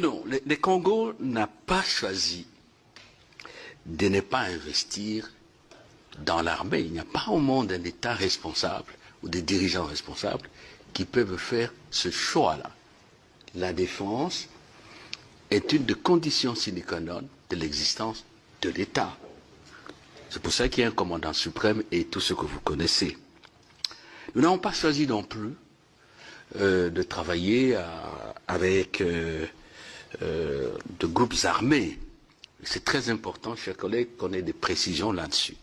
Non, le Congo n'a pas choisi de ne pas investir dans l'armée. Il n'y a pas au monde un État responsable ou des dirigeants responsables qui peuvent faire ce choix-là. La défense est une des conditions sine qua non de l'existence de l'État. C'est pour ça qu'il y a un commandant suprême et tout ce que vous connaissez. Nous n'avons pas choisi non plus de travailler avec de groupes armés. C'est très important, chers collègues, qu'on ait des précisions là-dessus.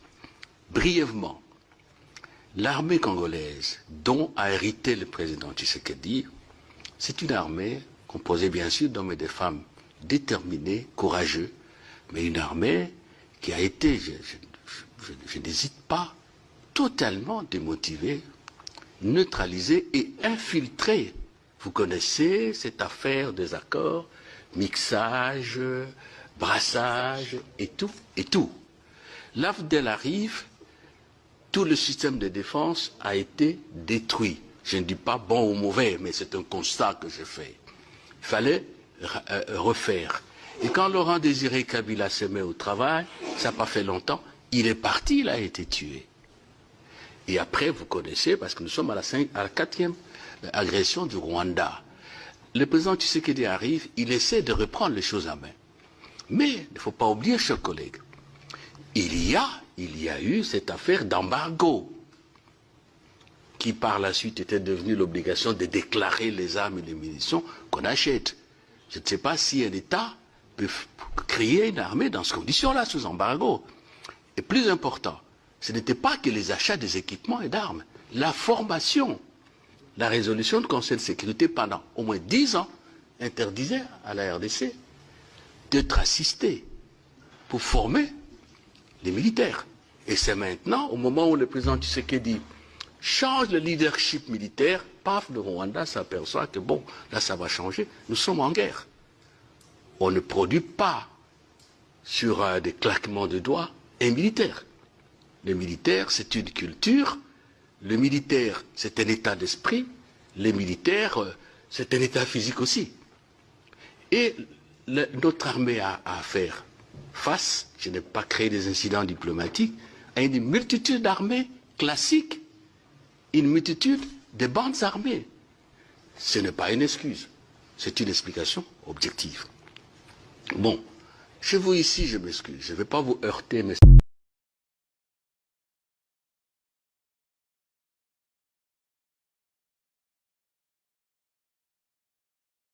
Brièvement, l'armée congolaise dont a hérité le président Tshisekedi, c'est une armée composée bien sûr d'hommes et de femmes déterminés, courageux, mais une armée qui a été, je n'hésite pas, totalement démotivée, neutralisée et infiltrée. Vous connaissez cette affaire des accords, mixage, brassage et tout, et tout. L'AFDEL arrive, tout le système de défense a été détruit. Je ne dis pas bon ou mauvais, mais c'est un constat que je fais. Il fallait refaire. Et quand Laurent Désiré Kabila se met au travail, ça n'a pas fait longtemps, il est parti, il a été tué. Et après, vous connaissez, parce que nous sommes à la 4e agression du Rwanda. Le président Tshisekedi arrive, il essaie de reprendre les choses en main. Mais il ne faut pas oublier, chers collègues, il y a eu cette affaire d'embargo qui par la suite était devenue l'obligation de déclarer les armes et les munitions qu'on achète. Je ne sais pas si un État peut créer une armée dans ces conditions-là, sous embargo. Et plus important, ce n'était pas que les achats des équipements et d'armes, la formation. La résolution du Conseil de sécurité pendant au moins 10 ans interdisait à la RDC d'être assisté pour former les militaires. Et c'est maintenant, au moment où le président Tshisekedi change le leadership militaire, paf, le Rwanda s'aperçoit que bon, là ça va changer, nous sommes en guerre. On ne produit pas sur des claquements de doigts un militaire. Le militaire, c'est une culture. Le militaire, c'est un état d'esprit. Les militaires, c'est un état physique aussi. Et notre armée a à faire face, je n'ai pas créé des incidents diplomatiques, à une multitude d'armées classiques, une multitude de bandes armées. Ce n'est pas une excuse, c'est une explication objective. Bon, chez vous ici, je m'excuse, je ne vais pas vous heurter, mais...